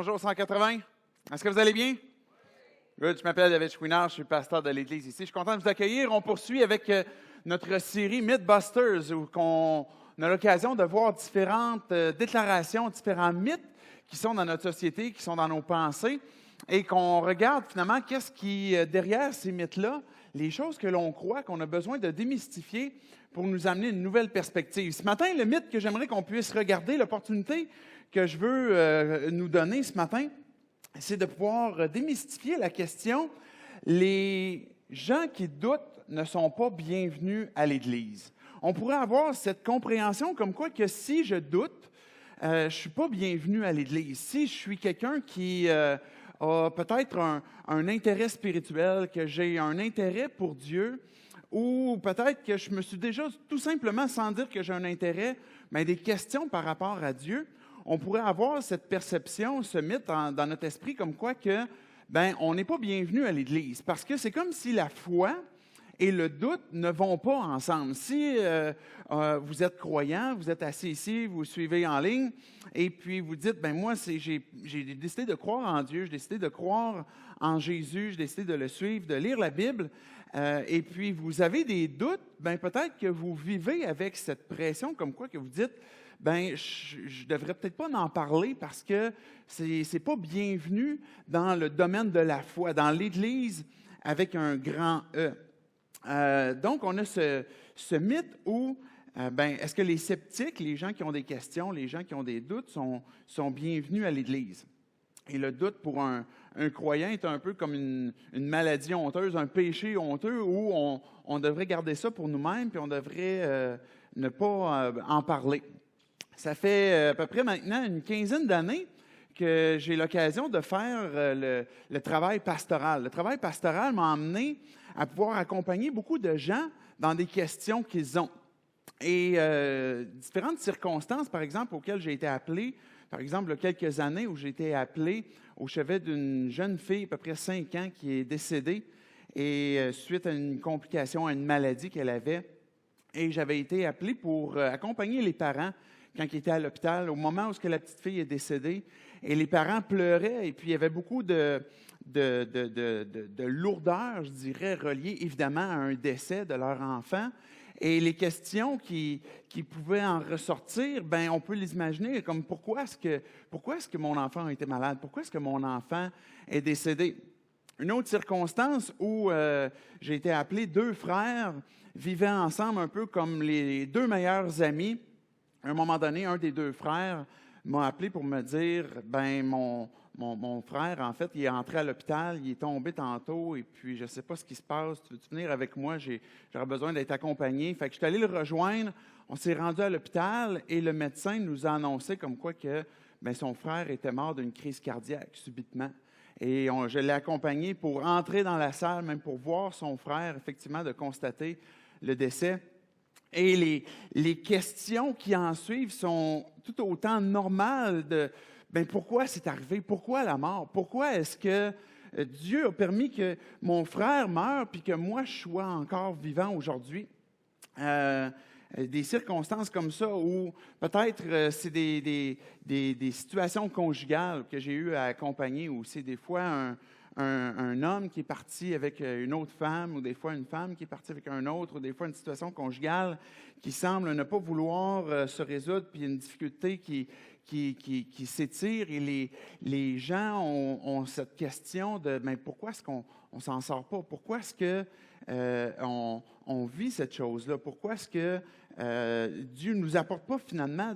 Bonjour 180. Est-ce que vous allez bien? Good. Je m'appelle David Chouinard, je suis pasteur de l'Église ici. Je suis content de vous accueillir. On poursuit avec notre série Mythbusters, où on a l'occasion de voir différentes déclarations, différents mythes qui sont dans notre société, qui sont dans nos pensées, et qu'on regarde finalement qu'est-ce qui, derrière ces mythes-là, les choses que l'on croit, qu'on a besoin de démystifier pour nous amener une nouvelle perspective. Ce matin, le mythe que j'aimerais qu'on puisse regarder, l'opportunité que je veux nous donner ce matin, c'est de pouvoir démystifier la question « Les gens qui doutent ne sont pas bienvenus à l'Église ». On pourrait avoir cette compréhension comme quoi que si je doute, je ne suis pas bienvenu à l'Église. Si je suis quelqu'un qui a peut-être un intérêt spirituel, que j'ai un intérêt pour Dieu, ou peut-être que je me suis déjà, tout simplement, sans dire que j'ai un intérêt, mais des questions par rapport à Dieu, on pourrait avoir cette perception, ce mythe dans notre esprit comme quoi que, on n'est pas bienvenu à l'Église. Parce que c'est comme si la foi et le doute ne vont pas ensemble. Si vous êtes croyant, vous êtes assis ici, vous suivez en ligne, et puis vous dites, moi, j'ai décidé de croire en Dieu, j'ai décidé de croire en Jésus, j'ai décidé de le suivre, de lire la Bible, et puis vous avez des doutes, peut-être que vous vivez avec cette pression comme quoi que vous dites, je ne devrais peut-être pas en parler parce que c'est pas bienvenu dans le domaine de la foi, dans l'Église avec un grand E. Donc, on a ce mythe où, est-ce que les sceptiques, les gens qui ont des questions, les gens qui ont des doutes, sont bienvenus à l'Église? Et le doute pour un croyant est un peu comme une maladie honteuse, un péché honteux où on devrait garder ça pour nous-mêmes puis on devrait ne pas en parler. Ça fait à peu près maintenant une quinzaine d'années que j'ai l'occasion de faire le travail pastoral. Le travail pastoral m'a amené à pouvoir accompagner beaucoup de gens dans des questions qu'ils ont. Et différentes circonstances, par exemple, auxquelles j'ai été appelé, par exemple, il y a quelques années où j'ai été appelé au chevet d'une jeune fille, à peu près 5 ans, qui est décédée, et suite à une complication, à une maladie qu'elle avait. Et j'avais été appelé pour accompagner les parents quand ils étaient à l'hôpital, au moment où la petite fille est décédée. Et les parents pleuraient, et puis il y avait beaucoup de lourdeur, je dirais, reliées évidemment à un décès de leur enfant. Et les questions qui pouvaient en ressortir, on peut les imaginer comme pourquoi est-ce que mon enfant a été malade? Pourquoi est-ce que mon enfant est décédé? Une autre circonstance où j'ai été appelé, 2 frères vivaient ensemble un peu comme les 2 meilleurs amis. À un moment donné, un des 2 frères m'a appelé pour me dire, mon frère, en fait, il est entré à l'hôpital, il est tombé tantôt, et puis je ne sais pas ce qui se passe, tu veux-tu venir avec moi? J'aurais besoin d'être accompagné. Fait que je suis allé le rejoindre, on s'est rendu à l'hôpital, et le médecin nous a annoncé comme quoi que son frère était mort d'une crise cardiaque, subitement. Et je l'ai accompagné pour entrer dans la salle, même pour voir son frère, effectivement, de constater le décès. Et les questions qui en suivent sont tout autant normales de pourquoi c'est arrivé, pourquoi la mort, pourquoi est-ce que Dieu a permis que mon frère meure puis que moi je sois encore vivant aujourd'hui. Des circonstances comme ça où peut-être c'est des situations conjugales que j'ai eu à accompagner ou c'est des fois un homme qui est parti avec une autre femme, ou des fois une femme qui est partie avec un autre, ou des fois une situation conjugale qui semble ne pas vouloir se résoudre, puis une difficulté qui s'étire, et les gens ont cette question de pourquoi est-ce qu'on ne s'en sort pas? Pourquoi est-ce que on vit cette chose-là? Pourquoi est-ce que Dieu ne nous apporte pas finalement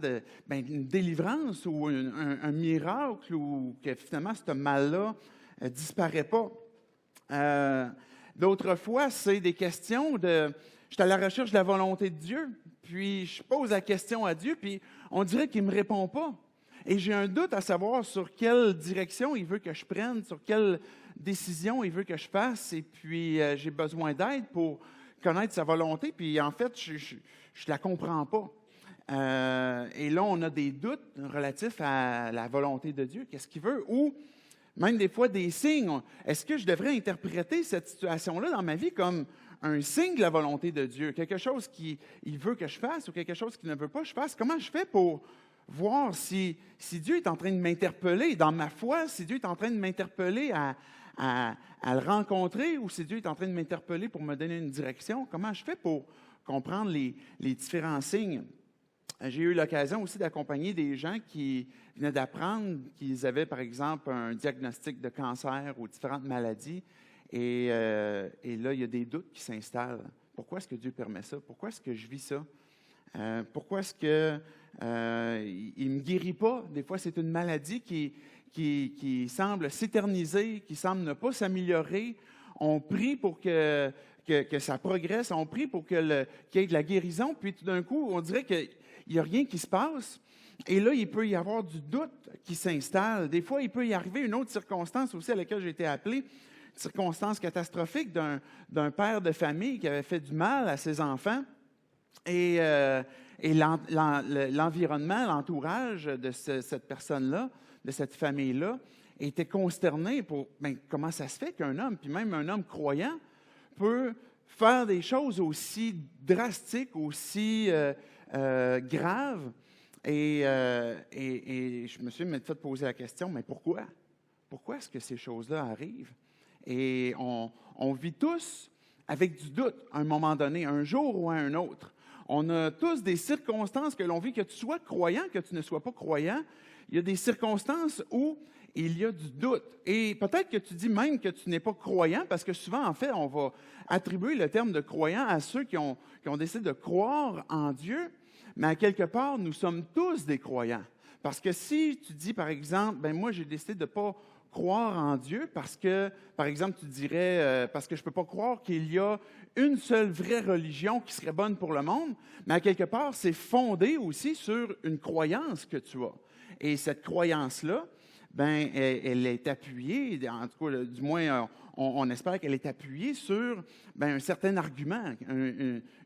une délivrance ou un miracle, ou que finalement ce mal-là disparaît pas. D'autres fois, c'est des questions je suis à la recherche de la volonté de Dieu, puis je pose la question à Dieu, puis on dirait qu'il ne me répond pas. Et j'ai un doute à savoir sur quelle direction il veut que je prenne, sur quelle décision il veut que je fasse, et puis j'ai besoin d'aide pour connaître sa volonté, puis en fait, je ne la comprends pas. Et là, on a des doutes relatifs à la volonté de Dieu, qu'est-ce qu'il veut, ou même des fois des signes. Est-ce que je devrais interpréter cette situation-là dans ma vie comme un signe de la volonté de Dieu, quelque chose qu'il veut que je fasse ou quelque chose qu'il ne veut pas que je fasse? Comment je fais pour voir si Dieu est en train de m'interpeller dans ma foi, si Dieu est en train de m'interpeller à le rencontrer ou si Dieu est en train de m'interpeller pour me donner une direction. Comment je fais pour comprendre les différents signes? J'ai eu l'occasion aussi d'accompagner des gens qui venaient d'apprendre qu'ils avaient, par exemple, un diagnostic de cancer ou différentes maladies. Et là, il y a des doutes qui s'installent. Pourquoi est-ce que Dieu permet ça? Pourquoi est-ce que je vis ça? Pourquoi est-ce qu'il ne me guérit pas? Des fois, c'est une maladie qui semble s'éterniser, qui semble ne pas s'améliorer. On prie pour que ça progresse, on prie pour qu'il y ait de la guérison, puis tout d'un coup, on dirait qu'il n'y a rien qui se passe. Et là, il peut y avoir du doute qui s'installe. Des fois, il peut y arriver une autre circonstance aussi à laquelle j'ai été appelé, une circonstance catastrophique d'un père de famille qui avait fait du mal à ses enfants. Et l'environnement, l'entourage de cette personne-là, de cette famille-là, était consterné pour comment ça se fait qu'un homme, puis même un homme croyant, peut faire des choses aussi drastiques, aussi graves. Et je me suis fait poser la question, mais pourquoi? Pourquoi est-ce que ces choses-là arrivent? Et on vit tous avec du doute à un moment donné, un jour ou à un autre. On a tous des circonstances que l'on vit, que tu sois croyant, que tu ne sois pas croyant. Il y a des circonstances où il y a du doute. Et peut-être que tu dis même que tu n'es pas croyant, parce que souvent, en fait, on va attribuer le terme de croyant à ceux qui ont décidé de croire en Dieu, mais à quelque part, nous sommes tous des croyants. Parce que si tu dis, par exemple, moi, j'ai décidé de ne pas croire en Dieu parce que, par exemple, tu dirais, parce que je ne peux pas croire qu'il y a une seule vraie religion qui serait bonne pour le monde, mais à quelque part, c'est fondé aussi sur une croyance que tu as. Et cette croyance-là, elle est appuyée, en tout cas, du moins, on espère qu'elle est appuyée sur un certain argument,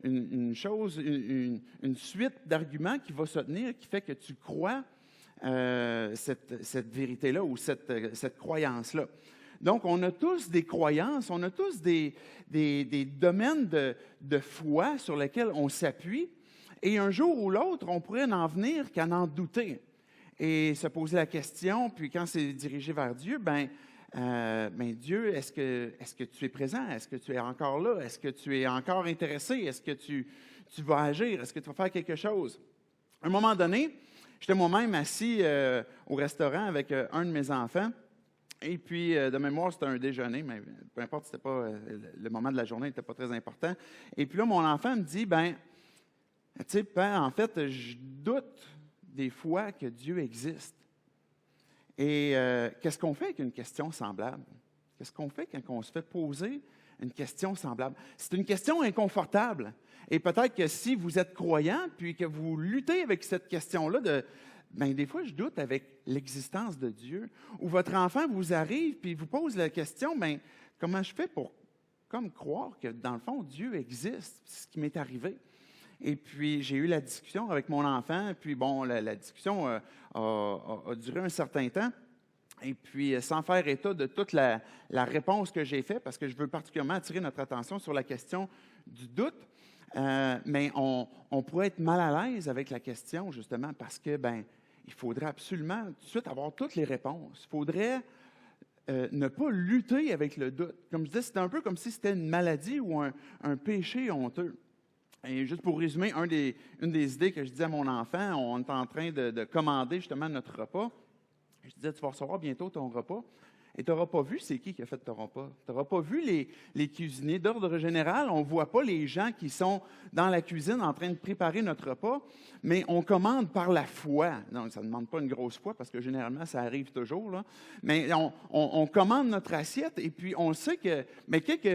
une chose, une suite d'arguments qui va se tenir, qui fait que tu crois cette vérité-là ou cette croyance-là. Donc, on a tous des croyances, on a tous des domaines de foi sur lesquels on s'appuie, et un jour ou l'autre, on pourrait n'en venir qu'à en douter et se poser la question, puis quand c'est dirigé vers Dieu, Dieu, est-ce que tu es présent? Est-ce que tu es encore là? Est-ce que tu es encore intéressé? Est-ce que tu vas agir? Est-ce que tu vas faire quelque chose? À un moment donné, j'étais moi-même assis au restaurant avec un de mes enfants. Et puis, de mémoire, c'était un déjeuner, mais peu importe, c'était pas, le moment de la journée n'était pas très important. Et puis là, mon enfant me dit, tu sais, Père, en fait, je doute des fois que Dieu existe. Et qu'est-ce qu'on fait avec une question semblable? Qu'est-ce qu'on fait quand on se fait poser une question semblable? C'est une question inconfortable. Et peut-être que si vous êtes croyant, puis que vous luttez avec cette question-là des fois, je doute avec l'existence de Dieu. Ou votre enfant vous arrive puis vous pose la question, comment je fais pour croire que, dans le fond, Dieu existe? C'est ce qui m'est arrivé. Et puis, j'ai eu la discussion avec mon enfant. Puis, la discussion a duré un certain temps. Et puis, sans faire état de toute la réponse que j'ai faite, parce que je veux particulièrement attirer notre attention sur la question du doute, mais on pourrait être mal à l'aise avec la question, justement, parce que, il faudrait absolument tout de suite avoir toutes les réponses. Il faudrait ne pas lutter avec le doute. Comme je disais, c'est un peu comme si c'était une maladie ou un péché honteux. Et juste pour résumer, une des idées que je disais à mon enfant, on est en train de commander justement notre repas. Je disais, tu vas recevoir bientôt ton repas. Et tu n'auras pas vu c'est qui a fait ton repas. Tu n'auras pas vu les cuisiniers. D'ordre général, on ne voit pas les gens qui sont dans la cuisine en train de préparer notre repas, mais on commande par la foi. Donc, ça ne demande pas une grosse foi parce que généralement, ça arrive toujours. Là. Mais on commande notre assiette et puis on sait que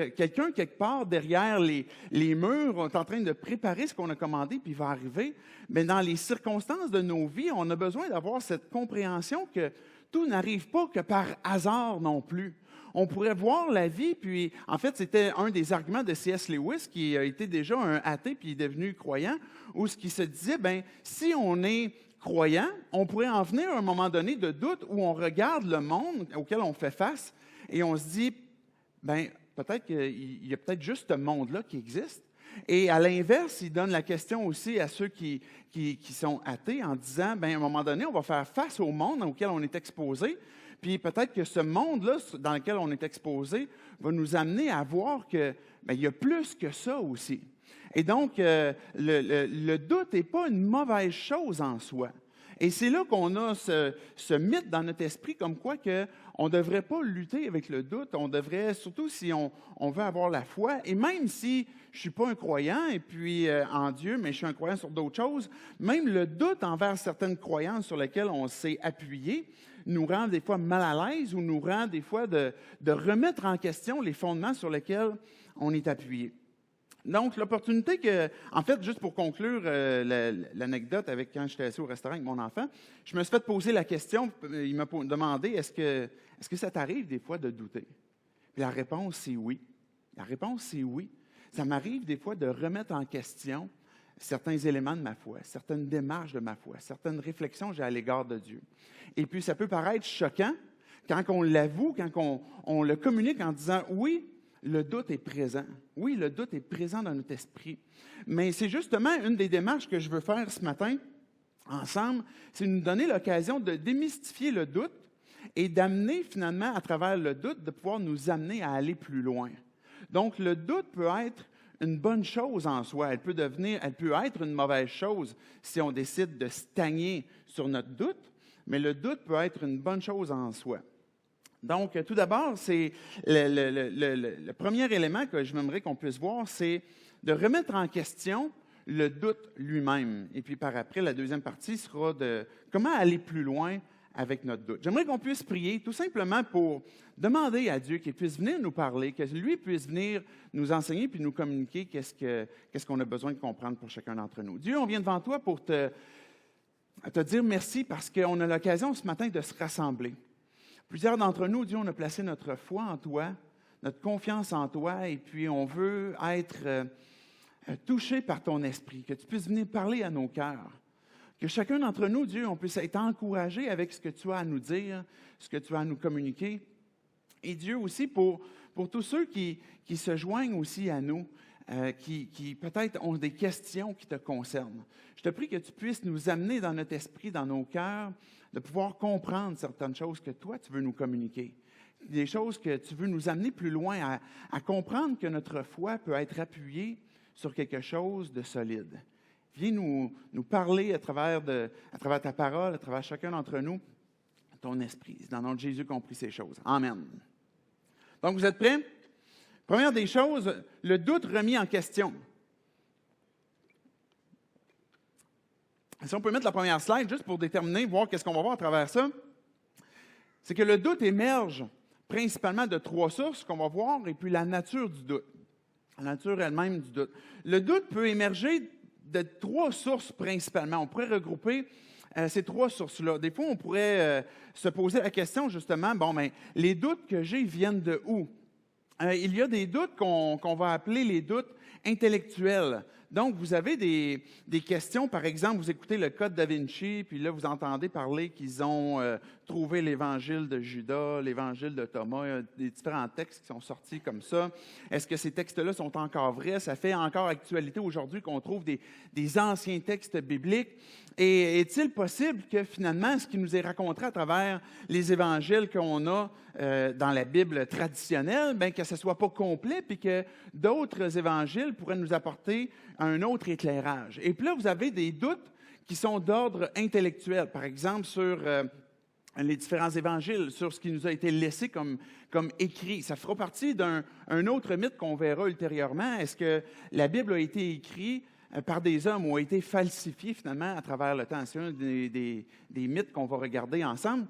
quelqu'un, quelque part, derrière les murs, est en train de préparer ce qu'on a commandé puis il va arriver. Mais dans les circonstances de nos vies, on a besoin d'avoir cette compréhension que tout n'arrive pas que par hasard non plus. On pourrait voir la vie, puis en fait, c'était un des arguments de C.S. Lewis, qui a été déjà un athée puis est devenu croyant, où ce qui se disait, si on est croyant, on pourrait en venir à un moment donné de doute où on regarde le monde auquel on fait face et on se dit, peut-être qu'il y a peut-être juste ce monde-là qui existe. Et à l'inverse, il donne la question aussi à ceux qui sont athées en disant, bien, à un moment donné, on va faire face au monde auquel on est exposé, puis peut-être que ce monde-là dans lequel on est exposé va nous amener à voir que bien, il y a plus que ça aussi. Et donc, le doute n'est pas une mauvaise chose en soi. Et c'est là qu'on a ce mythe dans notre esprit comme quoi on ne devrait pas lutter avec le doute. On devrait, surtout si on veut avoir la foi, et même si je ne suis pas un croyant et puis en Dieu, mais je suis un croyant sur d'autres choses, même le doute envers certaines croyances sur lesquelles on s'est appuyé nous rend des fois mal à l'aise ou nous rend des fois de remettre en question les fondements sur lesquels on est appuyé. Donc, l'opportunité en fait, juste pour conclure l'anecdote avec quand j'étais assis au restaurant avec mon enfant, je me suis fait poser la question, il m'a demandé, est-ce que ça t'arrive des fois de douter? Puis la réponse, c'est oui. La réponse, c'est oui. Ça m'arrive des fois de remettre en question certains éléments de ma foi, certaines démarches de ma foi, certaines réflexions que j'ai à l'égard de Dieu. Et puis, ça peut paraître choquant quand on l'avoue, quand on le communique en disant oui, le doute est présent. Oui, le doute est présent dans notre esprit. Mais c'est justement une des démarches que je veux faire ce matin ensemble, c'est nous donner l'occasion de démystifier le doute et d'amener finalement, à travers le doute, de pouvoir nous amener à aller plus loin. Donc, le doute peut être une bonne chose en soi. Elle peut être une mauvaise chose si on décide de stagner sur notre doute, mais le doute peut être une bonne chose en soi. Donc, tout d'abord, c'est le premier élément que j'aimerais qu'on puisse voir, c'est de remettre en question le doute lui-même. Et puis, par après, la deuxième partie sera de comment aller plus loin avec notre doute. J'aimerais qu'on puisse prier tout simplement pour demander à Dieu qu'il puisse venir nous parler, que lui puisse venir nous enseigner puis nous communiquer qu'est-ce qu'on a besoin de comprendre pour chacun d'entre nous. Dieu, on vient devant toi pour te dire merci parce qu'on a l'occasion ce matin de se rassembler. Plusieurs d'entre nous, Dieu, on a placé notre foi en toi, notre confiance en toi, et puis on veut être touché par ton esprit, que tu puisses venir parler à nos cœurs. Que chacun d'entre nous, Dieu, on puisse être encouragé avec ce que tu as à nous dire, ce que tu as à nous communiquer. Et Dieu aussi, pour tous ceux qui se joignent aussi à nous, qui peut-être ont des questions qui te concernent. Je te prie que tu puisses nous amener dans notre esprit, dans nos cœurs, de pouvoir comprendre certaines choses que toi, tu veux nous communiquer. Des choses que tu veux nous amener plus loin, à comprendre que notre foi peut être appuyée sur quelque chose de solide. Viens nous parler à travers ta parole, à travers chacun d'entre nous, ton esprit. C'est dans le nom de Jésus qu'on prie ces choses. Amen. Donc, vous êtes prêts? Première des choses, le doute remis en question. Si on peut mettre la première slide, juste pour déterminer, voir qu'est-ce qu'on va voir à travers ça, c'est que le doute émerge principalement de trois sources qu'on va voir, et puis la nature du doute. La nature elle-même du doute. Le doute peut émerger de trois sources principalement. On pourrait regrouper ces trois sources-là. Des fois, on pourrait se poser la question, justement, les doutes que j'ai viennent de où? Il y a des doutes qu'on va appeler les doutes intellectuels. Donc, vous avez des questions, par exemple, vous écoutez le Code da Vinci, puis là, vous entendez parler qu'ils ont trouvé l'Évangile de Judas, l'Évangile de Thomas, il y a des différents textes qui sont sortis comme ça. Est-ce que ces textes-là sont encore vrais? Ça fait encore actualité aujourd'hui qu'on trouve des anciens textes bibliques. Et est-il possible que finalement, ce qui nous est raconté à travers les évangiles qu'on a dans la Bible traditionnelle, que ce ne soit pas complet, puis que d'autres évangiles pourraient nous apporter un autre éclairage? Et puis là, vous avez des doutes qui sont d'ordre intellectuel, par exemple sur les différents évangiles, sur ce qui nous a été laissé comme écrit. Ça fera partie d'un autre mythe qu'on verra ultérieurement. Est-ce que la Bible a été écrite par des hommes ou a été falsifiée finalement à travers le temps? C'est un des mythes qu'on va regarder ensemble.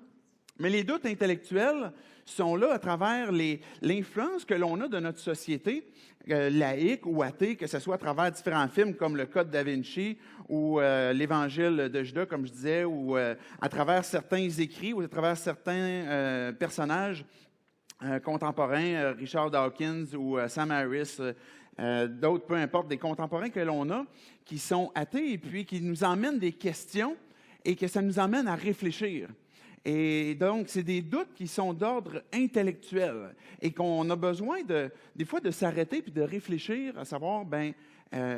Mais les doutes intellectuels sont là à travers l'influence que l'on a de notre société, laïque ou athée, que ce soit à travers différents films comme le Code da Vinci ou l'Évangile de Judas, comme je disais, ou à travers certains écrits ou à travers certains personnages contemporains, Richard Dawkins ou Sam Harris, d'autres, peu importe, des contemporains que l'on a, qui sont athées et puis qui nous emmènent des questions et que ça nous emmène à réfléchir. Et donc, c'est des doutes qui sont d'ordre intellectuel et qu'on a besoin des fois de s'arrêter puis de réfléchir à savoir,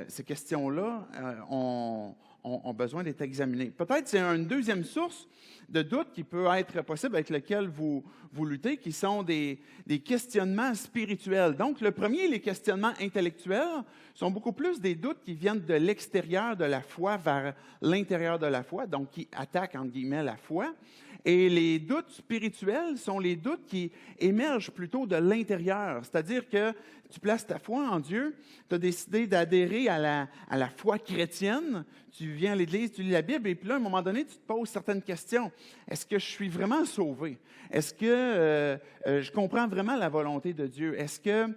ces questions-là ont besoin d'être examinées. Peut-être c'est une deuxième source de doute qui peut être possible avec laquelle vous luttez, qui sont des questionnements spirituels. Donc, le premier, les questionnements intellectuels, sont beaucoup plus des doutes qui viennent de l'extérieur de la foi vers l'intérieur de la foi, donc qui attaquent, entre guillemets, la foi. Et les doutes spirituels sont les doutes qui émergent plutôt de l'intérieur. C'est-à-dire que tu places ta foi en Dieu, tu as décidé d'adhérer à la foi chrétienne, tu viens à l'Église, tu lis la Bible, et puis là, à un moment donné, tu te poses certaines questions. Est-ce que je suis vraiment sauvé? Est-ce que je comprends vraiment la volonté de Dieu? Est-ce que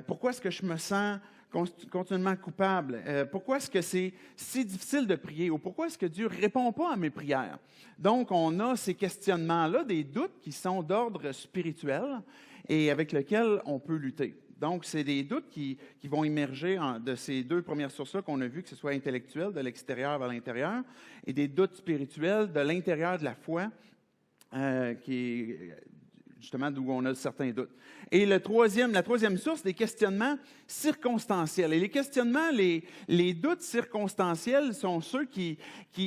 pourquoi est-ce que je me sens continuellement coupable? Pourquoi est-ce que c'est si difficile de prier? Ou pourquoi est-ce que Dieu ne répond pas à mes prières? Donc, on a ces questionnements-là, des doutes qui sont d'ordre spirituel et avec lesquels on peut lutter. Donc, c'est des doutes qui vont émerger de ces deux premières sources-là qu'on a vues, que ce soit intellectuel, de l'extérieur vers l'intérieur, et des doutes spirituels de l'intérieur de la foi, qui est justement d'où on a certains doutes. Et la troisième source, des questionnements circonstanciels. Et les questionnements, les doutes circonstanciels sont ceux qui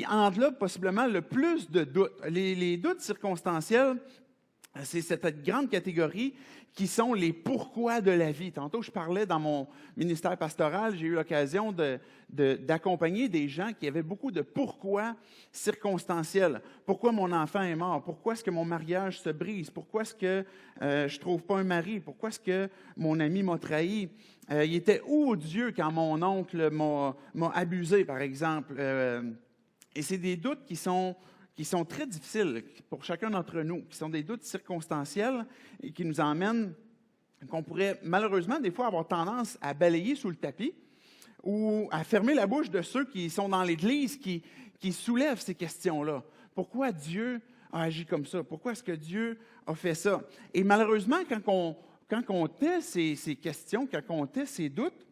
englobent possiblement le plus de doutes. Les doutes circonstanciels, c'est cette grande catégorie qui sont les pourquoi de la vie. Tantôt, je parlais dans mon ministère pastoral, j'ai eu l'occasion d'accompagner des gens qui avaient beaucoup de pourquoi circonstanciels. Pourquoi mon enfant est mort? Pourquoi est-ce que mon mariage se brise? Pourquoi est-ce que je ne trouve pas un mari? Pourquoi est-ce que mon ami m'a trahi? Il était où Dieu quand mon oncle m'a abusé, par exemple? Et c'est des doutes qui sont très difficiles pour chacun d'entre nous, qui sont des doutes circonstanciels et qui nous emmènent, qu'on pourrait malheureusement des fois avoir tendance à balayer sous le tapis ou à fermer la bouche de ceux qui sont dans l'Église, qui soulèvent ces questions-là. Pourquoi Dieu a agi comme ça? Pourquoi est-ce que Dieu a fait ça? Et malheureusement, quand on tait ces questions, quand on tait ces doutes,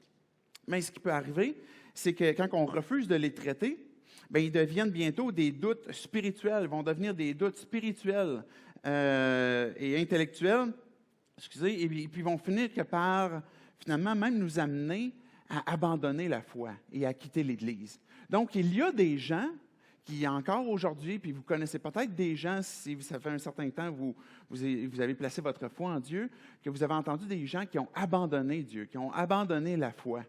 ce qui peut arriver, c'est que quand on refuse de les traiter, ils deviennent bientôt des doutes spirituels, vont devenir des doutes spirituels et intellectuels, et puis vont finir par, finalement, même nous amener à abandonner la foi et à quitter l'Église. Donc, il y a des gens qui, encore aujourd'hui, puis vous connaissez peut-être des gens, si ça fait un certain temps, vous avez placé votre foi en Dieu, que vous avez entendu des gens qui ont abandonné Dieu, qui ont abandonné la foi.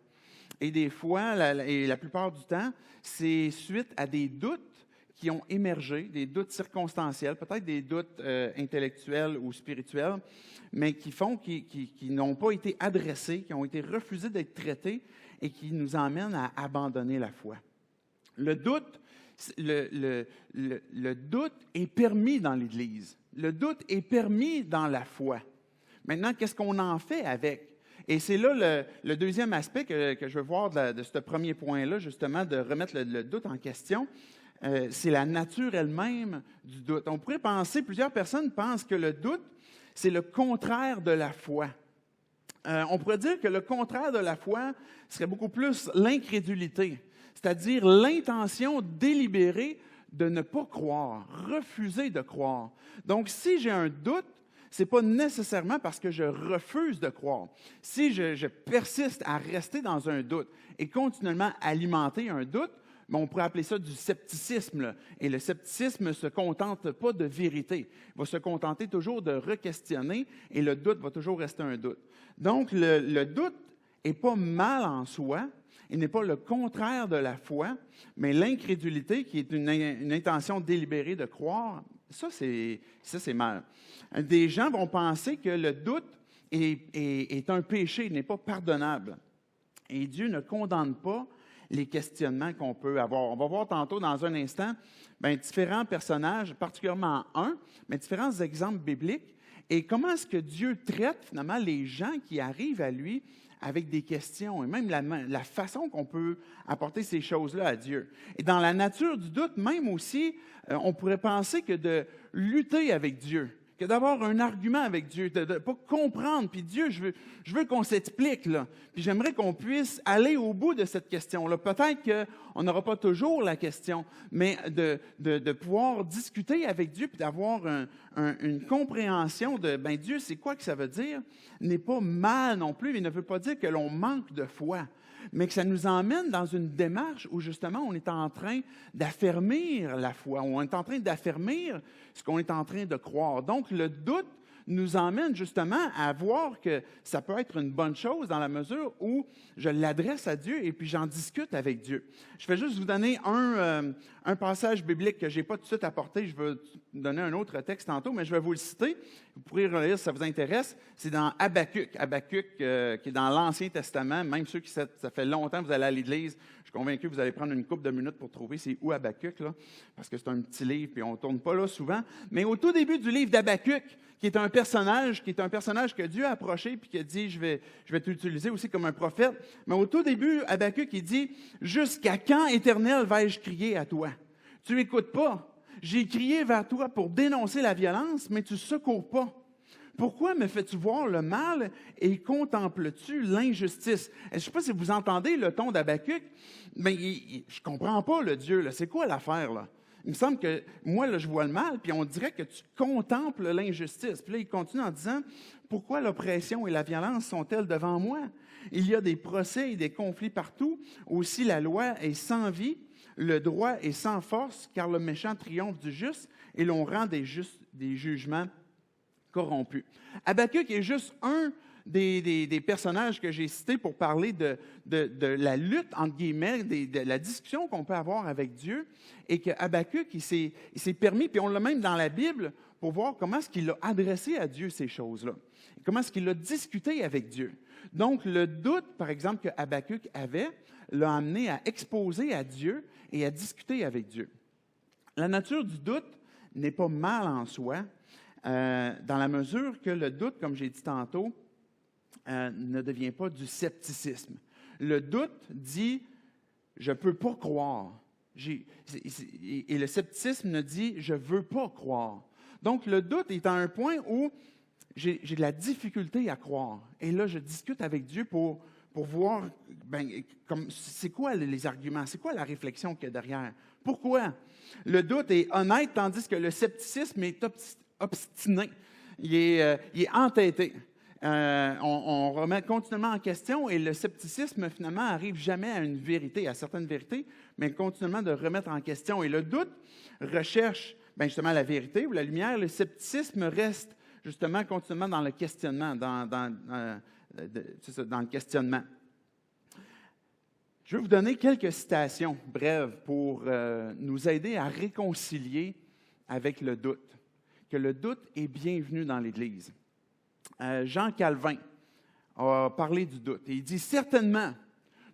Et des fois, et la plupart du temps, c'est suite à des doutes qui ont émergé, des doutes circonstanciels, peut-être des doutes intellectuels ou spirituels, mais qui n'ont pas été adressés, qui ont été refusés d'être traités et qui nous emmènent à abandonner la foi. Le doute est permis dans l'Église. Le doute est permis dans la foi. Maintenant, qu'est-ce qu'on en fait avec? Et c'est là le deuxième aspect que je veux voir de ce premier point-là, justement, de remettre le doute en question. C'est la nature elle-même du doute. On pourrait penser, plusieurs personnes pensent que le doute, c'est le contraire de la foi. On pourrait dire que le contraire de la foi serait beaucoup plus l'incrédulité, c'est-à-dire l'intention délibérée de ne pas croire, refuser de croire. Donc, si j'ai un doute, ce n'est pas nécessairement parce que je refuse de croire. Si je persiste à rester dans un doute et continuellement alimenter un doute, on pourrait appeler ça du scepticisme. Là. Et le scepticisme ne se contente pas de vérité. Il va se contenter toujours de re-questionner et le doute va toujours rester un doute. Donc, le doute n'est pas mal en soi. Il n'est pas le contraire de la foi, mais l'incrédulité, qui est une intention délibérée de croire, ça, c'est mal. Des gens vont penser que le doute est un péché, n'est pas pardonnable. Et Dieu ne condamne pas les questionnements qu'on peut avoir. On va voir tantôt, dans un instant, différents personnages, particulièrement un, mais différents exemples bibliques, et comment est-ce que Dieu traite finalement les gens qui arrivent à lui avec des questions, et même la façon qu'on peut apporter ces choses-là à Dieu. Et dans la nature du doute, même aussi, on pourrait penser que de lutter avec Dieu, que d'avoir un argument avec Dieu, de ne pas comprendre. Puis Dieu, je veux qu'on s'explique, là. Puis j'aimerais qu'on puisse aller au bout de cette question-là. Peut-être qu'on n'aura pas toujours la question, mais de pouvoir discuter avec Dieu puis d'avoir une compréhension de, ben Dieu, c'est quoi que ça veut dire, n'est pas mal non plus. Il ne veut pas dire que l'on manque de foi, mais que ça nous emmène dans une démarche où justement on est en train d'affermir la foi, on est en train d'affermir ce qu'on est en train de croire. Donc le doute nous emmène justement à voir que ça peut être une bonne chose dans la mesure où je l'adresse à Dieu et puis j'en discute avec Dieu. Je vais juste vous donner un passage biblique que je n'ai pas tout de suite apporté. Je vais donner un autre texte tantôt, mais je vais vous le citer. Vous pourrez relire si ça vous intéresse. C'est dans Habakkuk. Habakkuk, qui est dans l'Ancien Testament. Même ceux qui, ça fait longtemps que vous allez à l'Église, je suis convaincu que vous allez prendre une couple de minutes pour trouver c'est où Habakkuk, là, parce que c'est un petit livre et on ne tourne pas là souvent. Mais au tout début du livre d'Habakkuk, qui est un personnage que Dieu a approché puis qui a dit, je vais t'utiliser aussi comme un prophète. Mais au tout début, Habakkuk, il dit, « Jusqu'à quand, Éternel, vais-je crier à toi? Tu n'écoutes pas. J'ai crié vers toi pour dénoncer la violence, mais tu ne secours pas. Pourquoi me fais-tu voir le mal et contemples-tu l'injustice? » Je ne sais pas si vous entendez le ton d'Habakkuk, mais je ne comprends pas le Dieu. Là. C'est quoi l'affaire, là? Il me semble que moi, là, je vois le mal, puis on dirait que tu contemples l'injustice. Puis là, il continue en disant, « Pourquoi l'oppression et la violence sont-elles devant moi? Il y a des procès et des conflits partout. Aussi, la loi est sans vie, le droit est sans force, car le méchant triomphe du juste, et l'on rend des jugements corrompus. » Habakkuk est juste un des personnages que j'ai cités pour parler de la lutte, entre guillemets, de la discussion qu'on peut avoir avec Dieu, et que Habakkuk, il s'est permis, puis on l'a même dans la Bible, pour voir comment est-ce qu'il a adressé à Dieu ces choses-là, comment est-ce qu'il a discuté avec Dieu. Donc, le doute, par exemple, que Habakkuk avait, l'a amené à exposer à Dieu et à discuter avec Dieu. La nature du doute n'est pas mal en soi, dans la mesure que le doute, comme j'ai dit tantôt, ne devient pas du scepticisme. Le doute dit « je ne peux pas croire ». Et le scepticisme ne dit « je ne veux pas croire ». Donc, le doute est à un point où j'ai de la difficulté à croire. Et là, je discute avec Dieu pour voir c'est quoi les arguments, c'est quoi la réflexion qu'il y a derrière. Pourquoi? Le doute est honnête, tandis que le scepticisme est obstiné. Il est entêté. On remet continuellement en question et le scepticisme, finalement, n'arrive jamais à une vérité, à certaines vérités, mais continuellement de remettre en question. Et le doute recherche justement la vérité ou la lumière. Le scepticisme reste justement continuellement dans le questionnement, dans le questionnement. Je vais vous donner quelques citations brèves pour nous aider à réconcilier avec le doute, que le doute est bienvenu dans l'Église. Jean Calvin a parlé du doute et il dit « Certainement,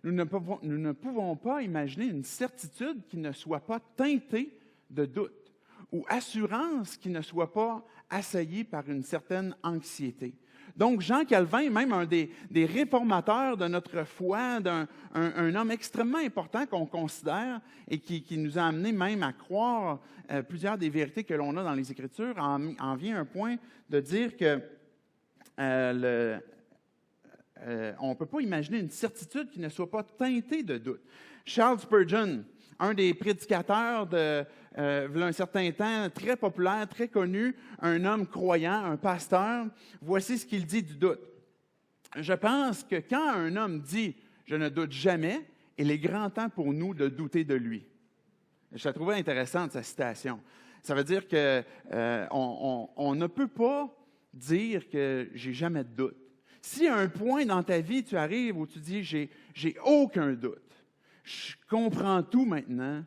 nous ne pouvons pas imaginer une certitude qui ne soit pas teintée de doute ou assurance qui ne soit pas assaillie par une certaine anxiété. » Donc, Jean Calvin, même un des réformateurs de notre foi, un homme extrêmement important qu'on considère et qui nous a amené même à croire plusieurs des vérités que l'on a dans les Écritures, en vient un point de dire que on ne peut pas imaginer une certitude qui ne soit pas teintée de doute. Charles Spurgeon, un des prédicateurs de un certain temps, très populaire, très connu, un homme croyant, un pasteur, voici ce qu'il dit du doute. « Je pense que quand un homme dit « je ne doute jamais », il est grand temps pour nous de douter de lui. » Je la trouvais intéressante, sa citation. Ça veut dire qu'on ne peut pas dire que j'ai jamais de doute. Si à un point dans ta vie, tu arrives où tu dis j'ai aucun doute, je comprends tout maintenant,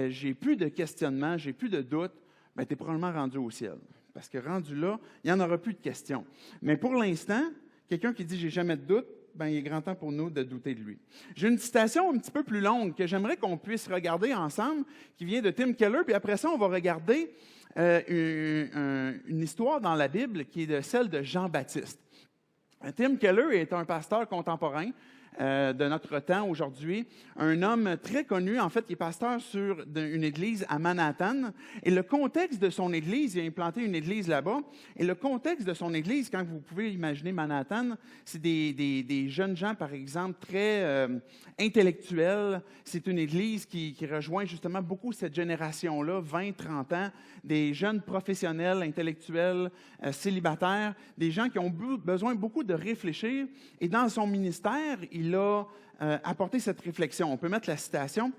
j'ai plus de questionnement, j'ai plus de doute, bien, tu es probablement rendu au ciel. Parce que rendu là, il n'y en aura plus de questions. Mais pour l'instant, quelqu'un qui dit j'ai jamais de doute, bien, il est grand temps pour nous de douter de lui. J'ai une citation un petit peu plus longue que j'aimerais qu'on puisse regarder ensemble, qui vient de Tim Keller, puis après ça, on va regarder une histoire dans la Bible qui est celle de Jean-Baptiste. Tim Keller est un pasteur contemporain de notre temps aujourd'hui. Un homme très connu, en fait, qui est pasteur sur une église à Manhattan. Et le contexte de son église, il a implanté une église là-bas. Et le contexte de son église, quand vous pouvez imaginer Manhattan, c'est des jeunes gens, par exemple, très intellectuels. C'est une église qui rejoint justement beaucoup cette génération-là, 20, 30 ans, des jeunes professionnels, intellectuels, célibataires, des gens qui ont besoin beaucoup de réfléchir. Et dans son ministère, il a apporté cette réflexion. On peut mettre la citation.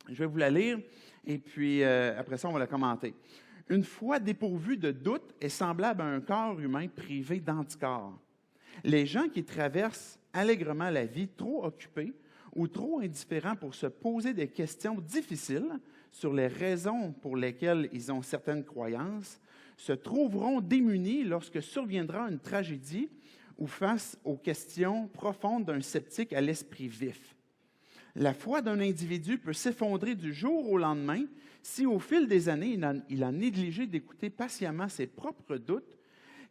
Je vais vous la lire et puis après ça, on va la commenter. « Une foi dépourvue de doute est semblable à un corps humain privé d'anticorps. Les gens qui traversent allègrement la vie trop occupés ou trop indifférents pour se poser des questions difficiles sur les raisons pour lesquelles ils ont certaines croyances se trouveront démunis lorsque surviendra une tragédie ou face aux questions profondes d'un sceptique à l'esprit vif. La foi d'un individu peut s'effondrer du jour au lendemain si, au fil des années, il a négligé d'écouter patiemment ses propres doutes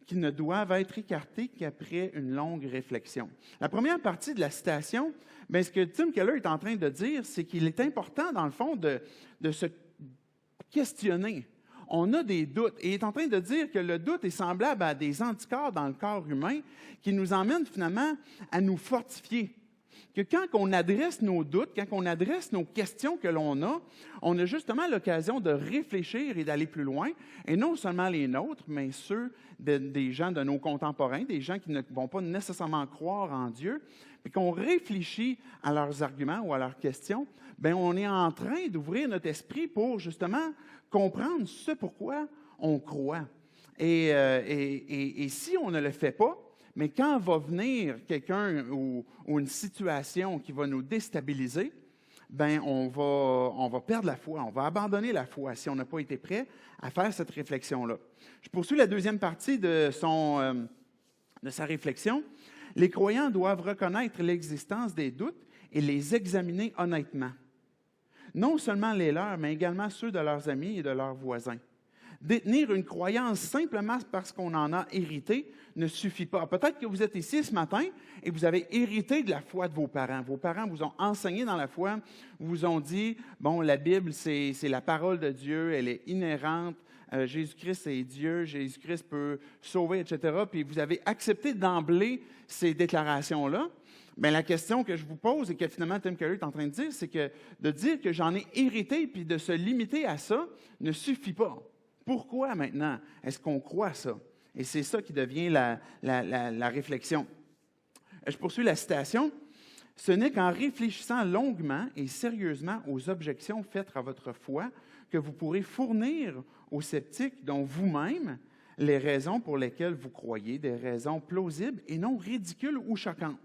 qui ne doivent être écartés qu'après une longue réflexion. » La première partie de la citation, bien, ce que Tim Keller est en train de dire, c'est qu'il est important, dans le fond, de se questionner. On a des doutes. Et il est en train de dire que le doute est semblable à des anticorps dans le corps humain qui nous emmènent finalement à nous fortifier. Que quand on adresse nos doutes, quand on adresse nos questions que l'on a, on a justement l'occasion de réfléchir et d'aller plus loin, et non seulement les nôtres, mais ceux des gens de nos contemporains, des gens qui ne vont pas nécessairement croire en Dieu, puis qu'on réfléchit à leurs arguments ou à leurs questions, bien, on est en train d'ouvrir notre esprit pour justement comprendre ce pourquoi on croit. Et si on ne le fait pas, mais quand va venir quelqu'un ou une situation qui va nous déstabiliser, bien, on va perdre la foi, on va abandonner la foi si on n'a pas été prêt à faire cette réflexion-là. Je poursuis la deuxième partie de sa réflexion. Les croyants doivent reconnaître l'existence des doutes et les examiner honnêtement. Non seulement les leurs, mais également ceux de leurs amis et de leurs voisins. Détenir une croyance simplement parce qu'on en a hérité ne suffit pas. Peut-être que vous êtes ici ce matin et vous avez hérité de la foi de vos parents. Vos parents vous ont enseigné dans la foi, vous ont dit, bon, la Bible, c'est la parole de Dieu, elle est inhérente, Jésus-Christ est Dieu, Jésus-Christ peut sauver, etc. Puis vous avez accepté d'emblée ces déclarations-là. Bien, la question que je vous pose et que finalement Tim Keller est en train de dire, c'est que de dire que j'en ai hérité puis de se limiter à ça ne suffit pas. Pourquoi maintenant est-ce qu'on croit ça? Et c'est ça qui devient la réflexion. Je poursuis la citation. « Ce n'est qu'en réfléchissant longuement et sérieusement aux objections faites à votre foi que vous pourrez fournir aux sceptiques dont vous-même les raisons pour lesquelles vous croyez, des raisons plausibles et non ridicules ou choquantes.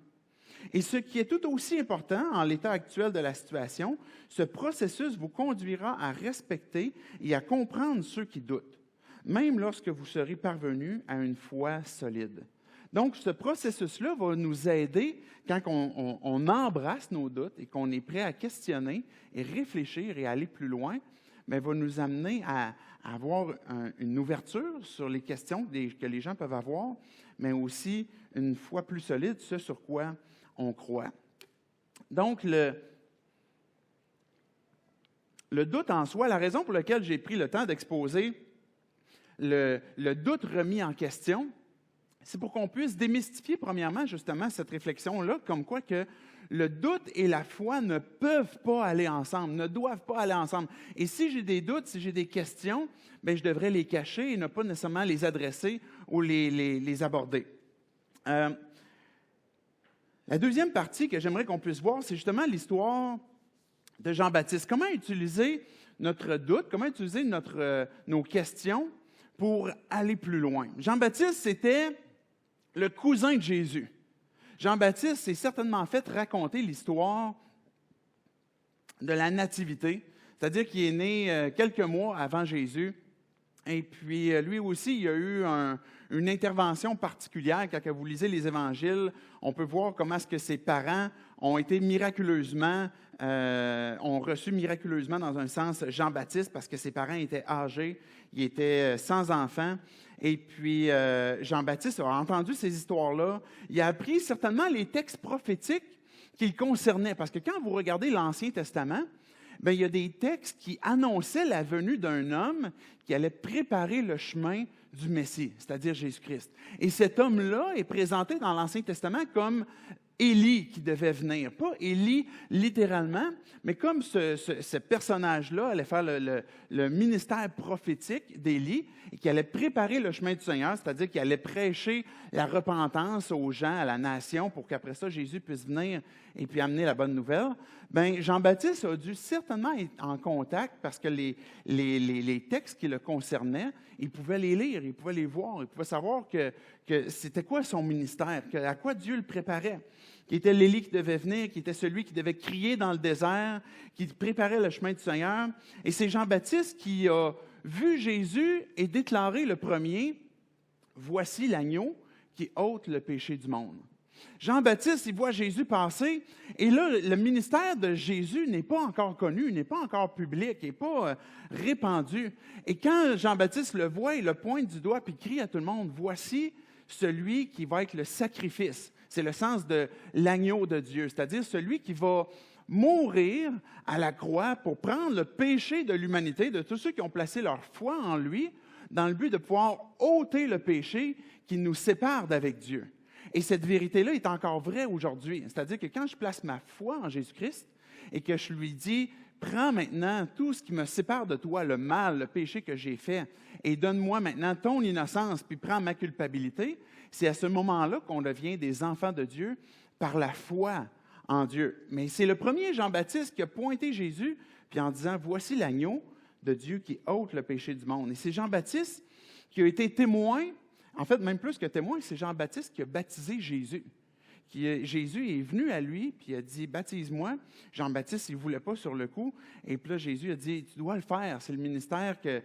Et ce qui est tout aussi important en l'état actuel de la situation, ce processus vous conduira à respecter et à comprendre ceux qui doutent, même lorsque vous serez parvenu à une foi solide. » Donc, ce processus-là va nous aider quand on embrasse nos doutes et qu'on est prêt à questionner et réfléchir et aller plus loin, mais va nous amener à avoir une ouverture sur les questions que les gens peuvent avoir, mais aussi une foi plus solide, ce sur quoi on croit. Donc, le doute en soi, la raison pour laquelle j'ai pris le temps d'exposer le doute remis en question, c'est pour qu'on puisse démystifier, premièrement, justement, cette réflexion-là, comme quoi que le doute et la foi ne peuvent pas aller ensemble, ne doivent pas aller ensemble. Et si j'ai des doutes, si j'ai des questions, bien, je devrais les cacher et ne pas nécessairement les adresser ou les aborder. La deuxième partie que j'aimerais qu'on puisse voir, c'est justement l'histoire de Jean-Baptiste. Comment utiliser notre doute, comment utiliser nos questions pour aller plus loin. Jean-Baptiste, c'était le cousin de Jésus. Jean-Baptiste s'est certainement fait raconter l'histoire de la nativité, c'est-à-dire qu'il est né quelques mois avant Jésus. Et puis, lui aussi, il a eu une intervention particulière. Quand vous lisez les évangiles, on peut voir comment est-ce que ses parents ont été ont reçu miraculeusement, dans un sens, Jean-Baptiste, parce que ses parents étaient âgés, ils étaient sans enfants. Et puis, Jean-Baptiste a entendu ces histoires-là. Il a appris certainement les textes prophétiques qui le concernaient. Parce que quand vous regardez l'Ancien Testament, bien, il y a des textes qui annonçaient la venue d'un homme qui allait préparer le chemin du Messie, c'est-à-dire Jésus-Christ. Et cet homme-là est présenté dans l'Ancien Testament comme Élie qui devait venir. Pas Élie littéralement, mais comme ce personnage-là allait faire le ministère prophétique d'Élie et qui allait préparer le chemin du Seigneur, c'est-à-dire qu'il allait prêcher la repentance aux gens, à la nation, pour qu'après ça, Jésus puisse venir et puis amener la bonne nouvelle. Bien, Jean-Baptiste a dû certainement être en contact parce que les textes qui le concernaient, il pouvait les lire, il pouvait les voir, il pouvait savoir que c'était quoi son ministère, à quoi Dieu le préparait, qui était l'Élie qui devait venir, qui était celui qui devait crier dans le désert, qui préparait le chemin du Seigneur. Et c'est Jean-Baptiste qui a vu Jésus et déclaré le premier, « Voici l'agneau qui ôte le péché du monde ». Jean-Baptiste, il voit Jésus passer, et là, le ministère de Jésus n'est pas encore connu, n'est pas encore public, n'est pas répandu. Et quand Jean-Baptiste le voit, il le pointe du doigt, puis il crie à tout le monde, « Voici celui qui va être le sacrifice ». C'est le sens de l'agneau de Dieu, c'est-à-dire celui qui va mourir à la croix pour prendre le péché de l'humanité, de tous ceux qui ont placé leur foi en lui, dans le but de pouvoir ôter le péché qui nous sépare d'avec Dieu. Et cette vérité-là est encore vraie aujourd'hui. C'est-à-dire que quand je place ma foi en Jésus-Christ et que je lui dis, prends maintenant tout ce qui me sépare de toi, le mal, le péché que j'ai fait, et donne-moi maintenant ton innocence, puis prends ma culpabilité, c'est à ce moment-là qu'on devient des enfants de Dieu par la foi en Dieu. Mais c'est le premier Jean-Baptiste qui a pointé Jésus, puis en disant, voici l'agneau de Dieu qui ôte le péché du monde. Et c'est Jean-Baptiste qui a été témoin. En fait, même plus que témoin, c'est Jean-Baptiste qui a baptisé Jésus. Jésus est venu à lui, puis il a dit, « Baptise-moi ». Jean-Baptiste, il ne voulait pas sur le coup. Et puis là, Jésus a dit, « Tu dois le faire. C'est le ministère que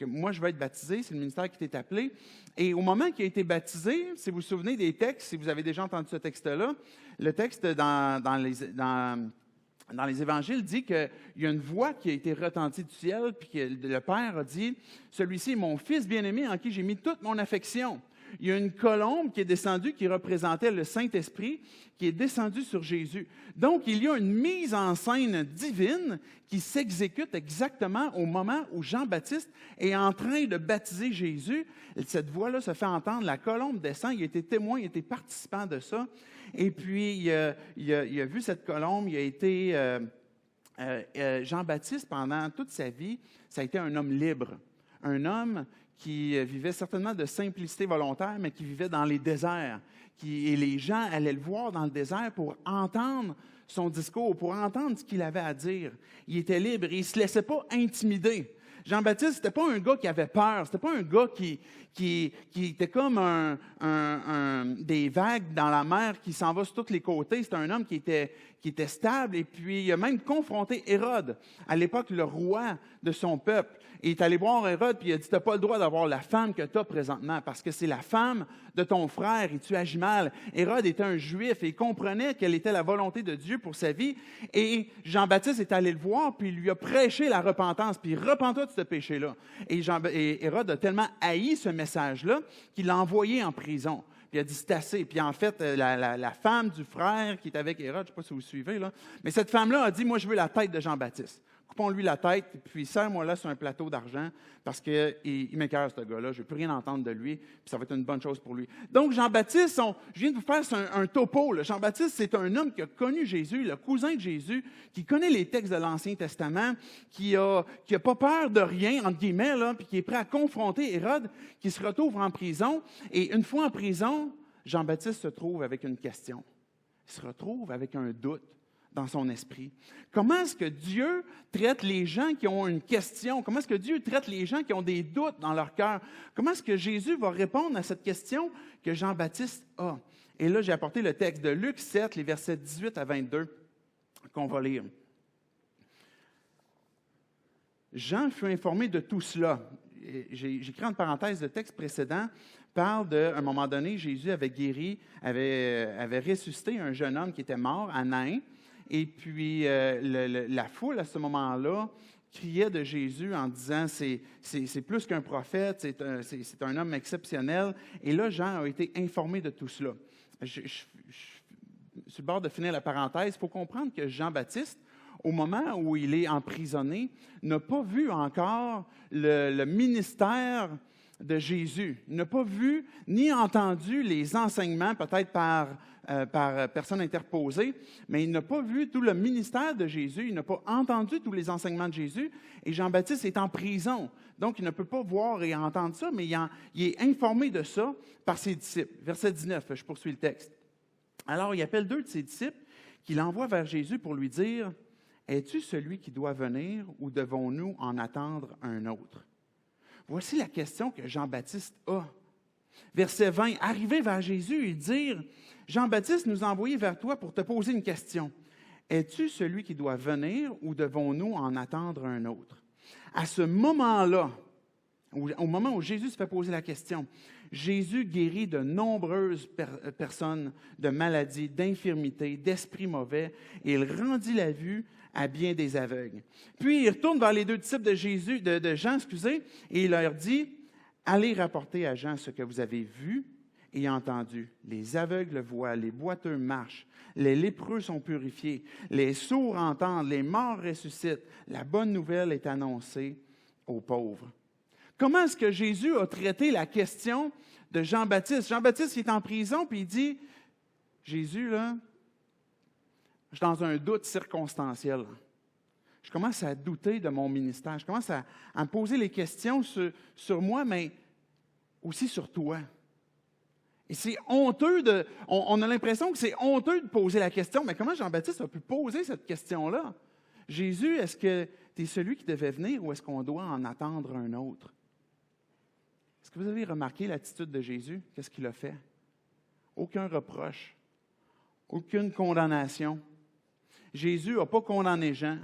moi, je vais être baptisé. C'est le ministère qui t'est appelé. » Et au moment qu'il a été baptisé, si vous vous souvenez des textes, si vous avez déjà entendu ce texte-là, le texte dans les évangiles dit qu'il y a une voix qui a été retentie du ciel, puis que le Père a dit, « Celui-ci est mon Fils bien-aimé en qui j'ai mis toute mon affection. » Il y a une colombe qui est descendue qui représentait le Saint-Esprit qui est descendu sur Jésus. Donc, il y a une mise en scène divine qui s'exécute exactement au moment où Jean-Baptiste est en train de baptiser Jésus. Cette voix-là se fait entendre, la colombe descend, il a été témoin, il a été participant de ça. Et puis, il a vu cette colombe, il a été... Jean-Baptiste, pendant toute sa vie, ça a été un homme libre, un homme qui vivait certainement de simplicité volontaire, mais qui vivait dans les déserts. Et les gens allaient le voir dans le désert pour entendre son discours, pour entendre ce qu'il avait à dire. Il était libre et il ne se laissait pas intimider. Jean-Baptiste, c'était pas un gars qui avait peur, c'était pas un gars qui était comme des vagues dans la mer qui s'en va sur tous les côtés. C'était un homme qui était stable, et puis il a même confronté Hérode, à l'époque le roi de son peuple. Il est allé voir Hérode, puis il a dit, « Tu n'as pas le droit d'avoir la femme que tu as présentement, parce que c'est la femme de ton frère, et tu agis mal. » Hérode était un Juif, et il comprenait quelle était la volonté de Dieu pour sa vie. Et Jean-Baptiste est allé le voir, puis il lui a prêché la repentance, puis « Repens-toi de ce péché-là. » Et Hérode a tellement haï ce message-là qu'il l'a envoyé en prison. Puis il a dit, c'est assez. Puis en fait, la femme du frère qui est avec Hérode, je ne sais pas si vous suivez, là, mais cette femme-là a dit, moi, je veux la tête de Jean-Baptiste. Coupons-lui la tête, puis serre-moi là sur un plateau d'argent, parce qu'il m'écoeure, ce gars-là. Je ne veux plus rien entendre de lui, puis ça va être une bonne chose pour lui. Donc, Jean-Baptiste, je viens de vous faire un topo. Là. Jean-Baptiste, c'est un homme qui a connu Jésus, le cousin de Jésus, qui connaît les textes de l'Ancien Testament, qui a pas peur de rien, entre guillemets, là, puis qui est prêt à confronter Hérode, qui se retrouve en prison. Et une fois en prison, Jean-Baptiste se trouve avec une question. Il se retrouve avec un doute dans son esprit. Comment est-ce que Dieu traite les gens qui ont une question? Comment est-ce que Dieu traite les gens qui ont des doutes dans leur cœur? Comment est-ce que Jésus va répondre à cette question que Jean-Baptiste a? Et là, j'ai apporté le texte de Luc 7, les versets 18 à 22, qu'on va lire. Jean fut informé de tout cela. J'écris en parenthèse, le texte précédent parle d'un moment donné, Jésus avait guéri, avait ressuscité un jeune homme qui était mort à Nain. Et puis, la foule, à ce moment-là, criait de Jésus en disant, c'est plus qu'un prophète, c'est un homme exceptionnel. Et là, Jean a été informé de tout cela. sur le bord de finir la parenthèse, il faut comprendre que Jean-Baptiste, au moment où il est emprisonné, n'a pas vu encore le ministère de Jésus. Il n'a pas vu ni entendu les enseignements, peut-être par personne interposée, mais il n'a pas vu tout le ministère de Jésus, il n'a pas entendu tous les enseignements de Jésus, et Jean-Baptiste est en prison. Donc, il ne peut pas voir et entendre ça, mais il est informé de ça par ses disciples. Verset 19, je poursuis le texte. Alors, il appelle 2 de ses disciples qu'il envoie vers Jésus pour lui dire, « Es-tu celui qui doit venir ou devons-nous en attendre un autre? » Voici la question que Jean-Baptiste a. Verset 20, arriver vers Jésus et dire, « Jean-Baptiste nous a envoyés vers toi pour te poser une question. Es-tu celui qui doit venir ou devons-nous en attendre un autre? » À ce moment-là, au moment où Jésus se fait poser la question, Jésus guérit de nombreuses personnes de maladies, d'infirmités, d'esprits mauvais, et il rendit la vue à bien des aveugles. Puis il retourne vers les 2 disciples de Jean, et il leur dit, « Allez rapporter à Jean ce que vous avez vu et entendu. Les aveugles voient, les boiteux marchent, les lépreux sont purifiés, les sourds entendent, les morts ressuscitent. La bonne nouvelle est annoncée aux pauvres. » Comment est-ce que Jésus a traité la question de Jean-Baptiste? Jean-Baptiste, il est en prison, puis il dit, « Jésus, là, je suis dans un doute circonstanciel. Je commence à douter de mon ministère. Je commence à me poser les questions sur moi, mais aussi sur toi. » Et c'est honteux on a l'impression que c'est honteux de poser la question, mais comment Jean-Baptiste a pu poser cette question-là? Jésus, est-ce que tu es celui qui devait venir ou est-ce qu'on doit en attendre un autre? Est-ce que vous avez remarqué l'attitude de Jésus? Qu'est-ce qu'il a fait? Aucun reproche, aucune condamnation. Jésus n'a pas condamné Jean.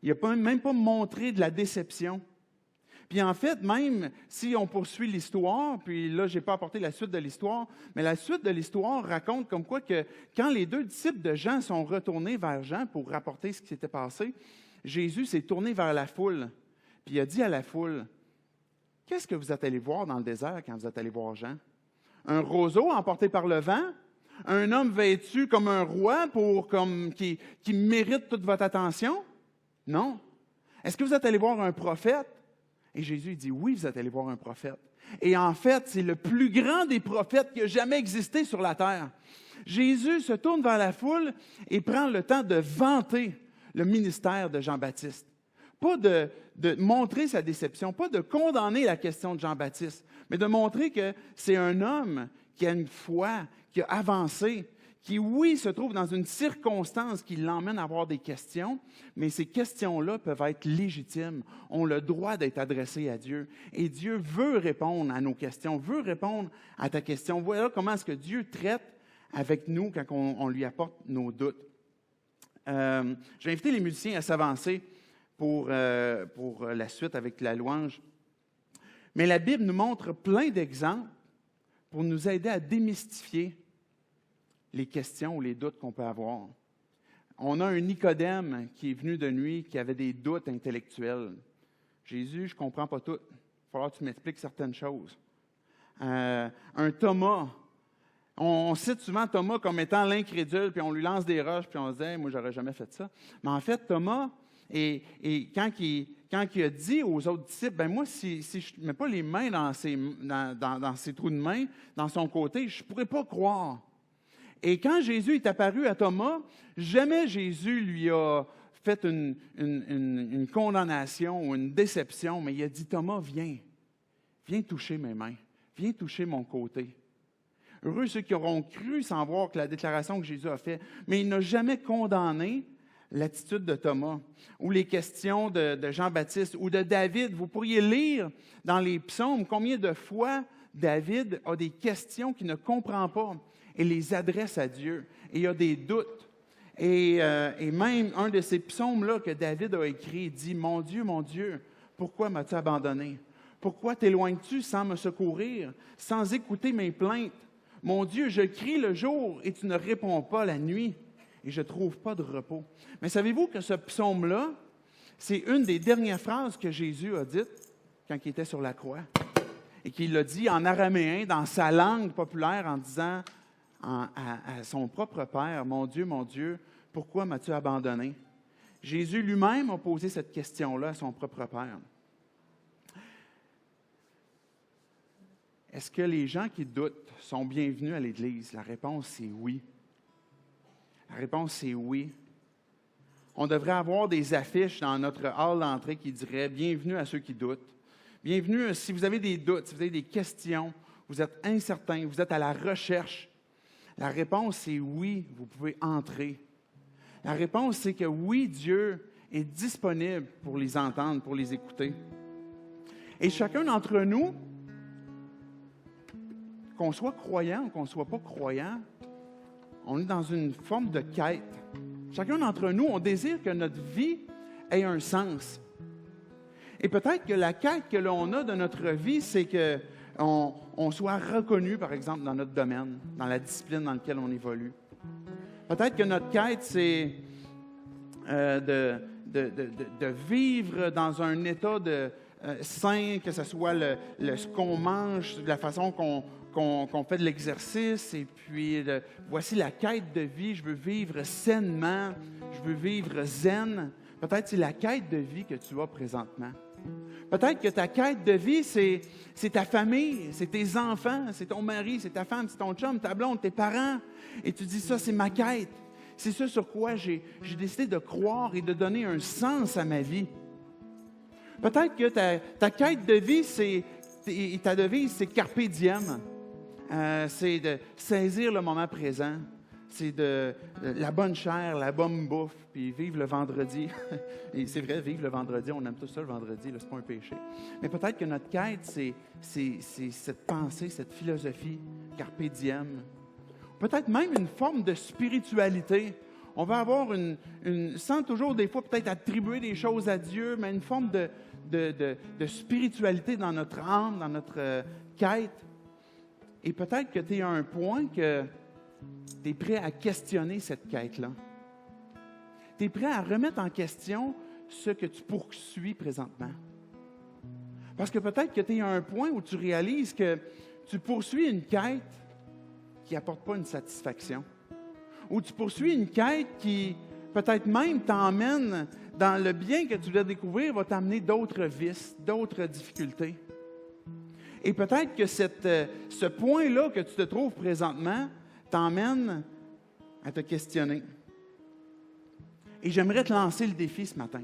Il n'a même pas montré de la déception. Puis en fait, même si on poursuit l'histoire, puis là, je n'ai pas apporté la suite de l'histoire, mais la suite de l'histoire raconte comme quoi que quand les 2 disciples de Jean sont retournés vers Jean pour rapporter ce qui s'était passé, Jésus s'est tourné vers la foule, puis il a dit à la foule, « Qu'est-ce que vous êtes allés voir dans le désert quand vous êtes allés voir Jean? Un roseau emporté par le vent? Un homme vêtu comme un roi qui mérite toute votre attention? Non. Est-ce que vous êtes allés voir un prophète? » Et Jésus dit, « Oui, vous êtes allés voir un prophète. » Et en fait, c'est le plus grand des prophètes qui a jamais existé sur la terre. Jésus se tourne vers la foule et prend le temps de vanter le ministère de Jean-Baptiste. Pas de montrer sa déception, pas de condamner la question de Jean-Baptiste, mais de montrer que c'est un homme qui a une foi, qui a avancé, qui, oui, se trouve dans une circonstance qui l'emmène à avoir des questions, mais ces questions-là peuvent être légitimes, ont le droit d'être adressées à Dieu. Et Dieu veut répondre à nos questions, veut répondre à ta question. Voilà comment est-ce que Dieu traite avec nous quand on lui apporte nos doutes. Je vais inviter les musiciens à s'avancer pour la suite avec la louange. Mais la Bible nous montre plein d'exemples pour nous aider à démystifier les questions ou les doutes qu'on peut avoir. On a un Nicodème qui est venu de nuit, qui avait des doutes intellectuels. Jésus, je ne comprends pas tout. Il va falloir que tu m'expliques certaines choses. Un Thomas. On cite souvent Thomas comme étant l'incrédule, puis on lui lance des roches, puis on se dit hey, « moi, j'aurais jamais fait ça ». Mais en fait, Thomas, quand il a dit aux autres disciples, « ben moi, si je ne mets pas les mains dans ses trous de main, dans son côté, je ne pourrais pas croire ». Et quand Jésus est apparu à Thomas, jamais Jésus lui a fait une condamnation ou une déception, mais il a dit, Thomas, viens toucher mes mains, viens toucher mon côté. Heureux ceux qui auront cru sans voir que la déclaration que Jésus a faite, mais il n'a jamais condamné l'attitude de Thomas ou les questions de Jean-Baptiste ou de David. Vous pourriez lire dans les psaumes combien de fois David a des questions qu'il ne comprend pas et les adresse à Dieu. Et il a des doutes. Et même un de ces psaumes-là que David a écrit dit « Mon Dieu, pourquoi m'as-tu abandonné? Pourquoi t'éloignes-tu sans me secourir, sans écouter mes plaintes? Mon Dieu, je crie le jour et tu ne réponds pas la nuit et je ne trouve pas de repos. » Mais savez-vous que ce psaume-là, c'est une des dernières phrases que Jésus a dites quand il était sur la croix. Et qu'il l'a dit en araméen, dans sa langue populaire, en disant à son propre Père, mon Dieu, pourquoi m'as-tu abandonné? Jésus lui-même a posé cette question-là à son propre Père. Est-ce que les gens qui doutent sont bienvenus à l'Église? La réponse est oui. La réponse est oui. On devrait avoir des affiches dans notre hall d'entrée qui diraient « Bienvenue à ceux qui doutent ». Bienvenue si vous avez des doutes, si vous avez des questions, vous êtes incertain, vous êtes à la recherche. La réponse est oui, vous pouvez entrer. La réponse, c'est que oui, Dieu est disponible pour les entendre, pour les écouter. Et chacun d'entre nous, qu'on soit croyant ou qu'on ne soit pas croyant, on est dans une forme de quête. Chacun d'entre nous, on désire que notre vie ait un sens. Et peut-être que la quête que l'on a de notre vie, c'est qu'on soit reconnu, par exemple, dans notre domaine, dans la discipline dans laquelle on évolue. Peut-être que notre quête, c'est de vivre dans un état sain, que ce soit ce qu'on mange, la façon qu'on fait de l'exercice, et puis voici la quête de vie, je veux vivre sainement, je veux vivre zen. Peut-être que c'est la quête de vie que tu as présentement. Peut-être que ta quête de vie, c'est ta famille, c'est tes enfants, c'est ton mari, c'est ta femme, c'est ton chum, ta blonde, tes parents. Et tu dis, ça, c'est ma quête. C'est ça sur quoi j'ai décidé de croire et de donner un sens à ma vie. Peut-être que ta quête de vie, ta devise, c'est Carpe Diem. C'est de saisir le moment présent. C'est de la bonne chair, la bonne bouffe, puis vivre le vendredi. Et c'est vrai, vivre le vendredi, on aime tout ça le vendredi, là, c'est pas un péché. Mais peut-être que notre quête, c'est cette pensée, cette philosophie, Carpe Diem. Peut-être même une forme de spiritualité. On va avoir sans toujours des fois peut-être attribuer des choses à Dieu, mais une forme de spiritualité dans notre âme, dans notre quête. Et peut-être que tu es à un point que tu es prêt à questionner cette quête-là. Tu es prêt à remettre en question ce que tu poursuis présentement. Parce que peut-être que tu es à un point où tu réalises que tu poursuis une quête qui n'apporte pas une satisfaction. Ou tu poursuis une quête qui, peut-être même, t'emmène dans le bien que tu dois découvrir, va t'amener d'autres vices, d'autres difficultés. Et peut-être que ce point-là que tu te trouves présentement t'emmène à te questionner. Et j'aimerais te lancer le défi ce matin,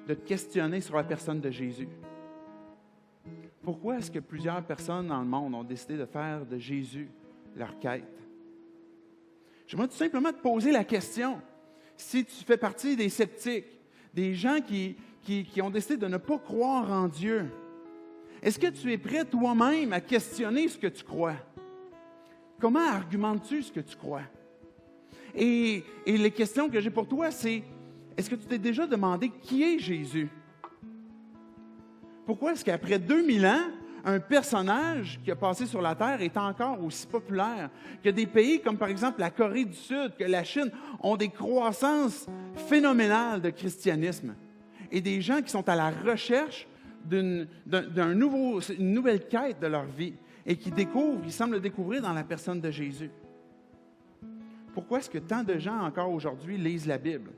de te questionner sur la personne de Jésus. Pourquoi est-ce que plusieurs personnes dans le monde ont décidé de faire de Jésus leur quête? J'aimerais tout simplement te poser la question, si tu fais partie des sceptiques, des gens qui ont décidé de ne pas croire en Dieu, est-ce que tu es prêt toi-même à questionner ce que tu crois? Comment argumentes-tu ce que tu crois? Et les questions que j'ai pour toi, c'est, est-ce que tu t'es déjà demandé qui est Jésus? Pourquoi est-ce qu'après 2000 ans, un personnage qui a passé sur la Terre est encore aussi populaire, que des pays comme par exemple la Corée du Sud, que la Chine, ont des croissances phénoménales de christianisme, et des gens qui sont à la recherche d'une nouvelle quête de leur vie, et qui ils semblent découvrir dans la personne de Jésus. Pourquoi est-ce que tant de gens encore aujourd'hui lisent la Bible?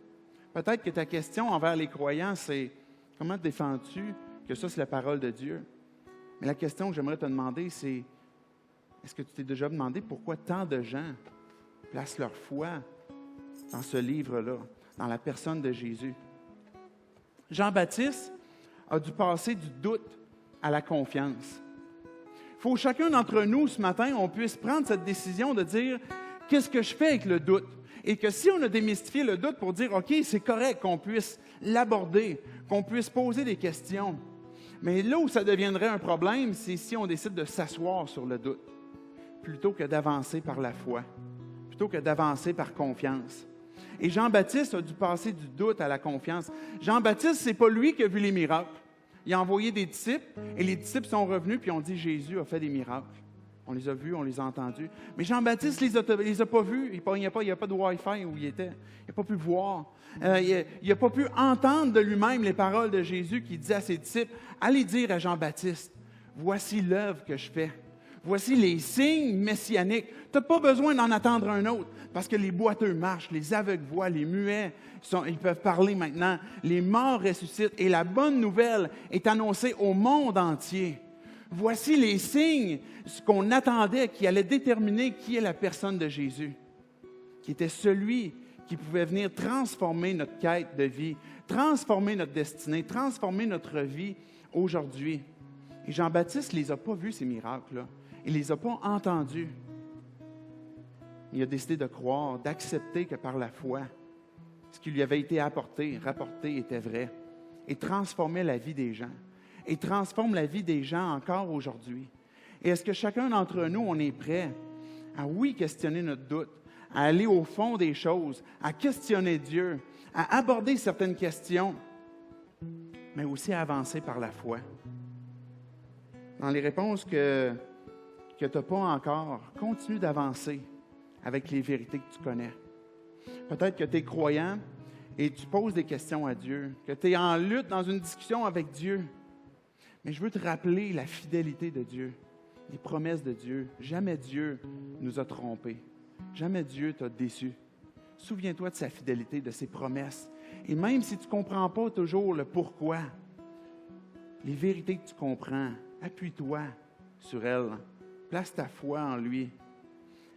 Peut-être que ta question envers les croyants, c'est comment défends-tu que ça, c'est la parole de Dieu? Mais la question que j'aimerais te demander, c'est est-ce que tu t'es déjà demandé pourquoi tant de gens placent leur foi dans ce livre-là, dans la personne de Jésus? Jean-Baptiste a dû passer du doute à la confiance. Il faut que chacun d'entre nous, ce matin, on puisse prendre cette décision de dire qu'est-ce que je fais avec le doute? Et que si on a démystifié le doute pour dire, OK, c'est correct qu'on puisse l'aborder, qu'on puisse poser des questions. Mais là où ça deviendrait un problème, c'est si on décide de s'asseoir sur le doute, plutôt que d'avancer par la foi, plutôt que d'avancer par confiance. Et Jean-Baptiste a dû passer du doute à la confiance. Jean-Baptiste, c'est pas lui qui a vu les miracles. Il a envoyé des disciples, et les disciples sont revenus, puis ont dit, Jésus a fait des miracles. On les a vus, on les a entendus. Mais Jean-Baptiste ne les a pas vus. Il n'y a pas de Wi-Fi où il était. Il n'a pas pu voir. Il n'a pas pu entendre de lui-même les paroles de Jésus qui disait à ses disciples, allez dire à Jean-Baptiste, voici l'œuvre que je fais. Voici les signes messianiques. Tu n'as pas besoin d'en attendre un autre, parce que les boiteux marchent, les aveugles voient, les muets, ils peuvent parler maintenant, les morts ressuscitent, et la bonne nouvelle est annoncée au monde entier. Voici les signes, ce qu'on attendait, qui allait déterminer qui est la personne de Jésus, qui était celui qui pouvait venir transformer notre quête de vie, transformer notre destinée, transformer notre vie aujourd'hui. Et Jean-Baptiste ne les a pas vus, ces miracles-là. Il ne les a pas entendus. Il a décidé de croire, d'accepter que par la foi, ce qui lui avait été rapporté était vrai et transformait la vie des gens. Et transforme la vie des gens encore aujourd'hui. Et est-ce que chacun d'entre nous, on est prêt à, oui, questionner notre doute, à aller au fond des choses, à questionner Dieu, à aborder certaines questions, mais aussi à avancer par la foi? Dans les réponses que tu n'as pas encore, continue d'avancer avec les vérités que tu connais. Peut-être que tu es croyant et tu poses des questions à Dieu, que tu es en lutte dans une discussion avec Dieu. Mais je veux te rappeler la fidélité de Dieu, les promesses de Dieu. Jamais Dieu nous a trompés. Jamais Dieu t'a déçu. Souviens-toi de sa fidélité, de ses promesses. Et même si tu ne comprends pas toujours le pourquoi, les vérités que tu comprends, appuie-toi sur elles. Place ta foi en lui.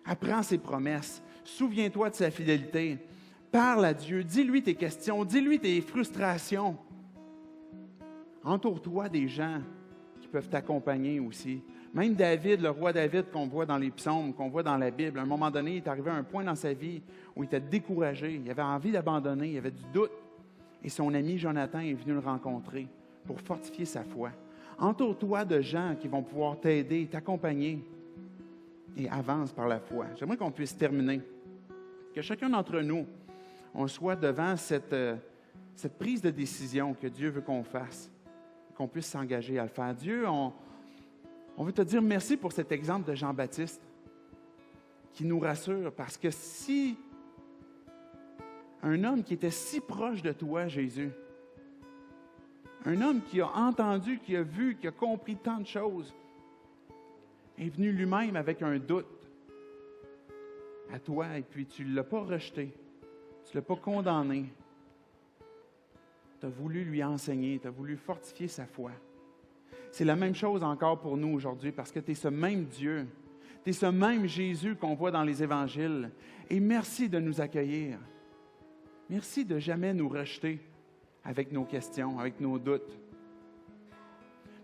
Apprends ses promesses. Souviens-toi de sa fidélité. Parle à Dieu. Dis-lui tes questions. Dis-lui tes frustrations. Entoure-toi des gens qui peuvent t'accompagner aussi. Même David, le roi David qu'on voit dans les psaumes, qu'on voit dans la Bible, à un moment donné, il est arrivé à un point dans sa vie où il était découragé. Il avait envie d'abandonner. Il avait du doute. Et son ami Jonathan est venu le rencontrer pour fortifier sa foi. Entoure-toi de gens qui vont pouvoir t'aider, t'accompagner et avance par la foi. J'aimerais qu'on puisse terminer. Que chacun d'entre nous, on soit devant cette prise de décision que Dieu veut qu'on fasse, qu'on puisse s'engager à le faire. Dieu, on veut te dire merci pour cet exemple de Jean-Baptiste qui nous rassure parce que si un homme qui était si proche de toi, Jésus, un homme qui a entendu, qui a vu, qui a compris tant de choses, est venu lui-même avec un doute à toi et puis tu ne l'as pas rejeté, tu ne l'as pas condamné. Tu as voulu lui enseigner, tu as voulu fortifier sa foi. C'est la même chose encore pour nous aujourd'hui parce que tu es ce même Dieu, tu es ce même Jésus qu'on voit dans les évangiles. Et merci de nous accueillir. Merci de jamais nous rejeter avec nos questions, avec nos doutes.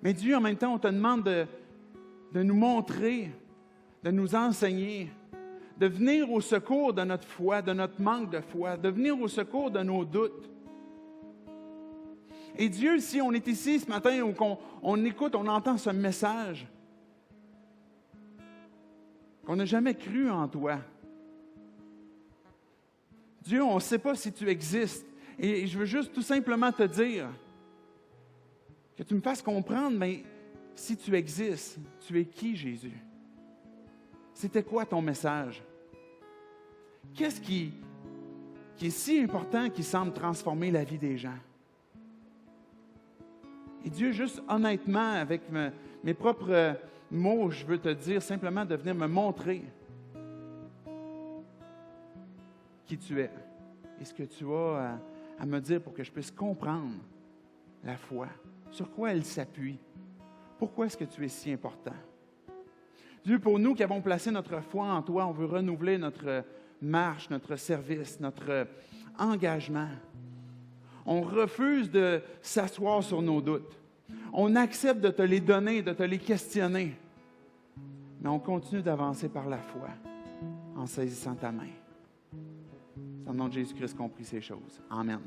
Mais Dieu, en même temps, on te demande de nous montrer, de nous enseigner, de venir au secours de notre foi, de notre manque de foi, de venir au secours de nos doutes. Et Dieu, si on est ici ce matin ou qu'on écoute, on entend ce message, qu'on n'a jamais cru en toi. Dieu, on ne sait pas si tu existes. Et je veux juste tout simplement te dire que tu me fasses comprendre, mais si tu existes, tu es qui, Jésus? C'était quoi ton message? Qu'est-ce qui est si important qui semble transformer la vie des gens? Et Dieu, juste honnêtement, avec mes propres mots, je veux te dire simplement de venir me montrer qui tu es et ce que tu as à me dire pour que je puisse comprendre la foi, sur quoi elle s'appuie, pourquoi est-ce que tu es si important. Dieu, pour nous qui avons placé notre foi en toi, on veut renouveler notre marche, notre service, notre engagement. On refuse de s'asseoir sur nos doutes. On accepte de te les donner, de te les questionner. Mais on continue d'avancer par la foi en saisissant ta main. C'est au nom de Jésus-Christ qu'on prie ces choses. Amen.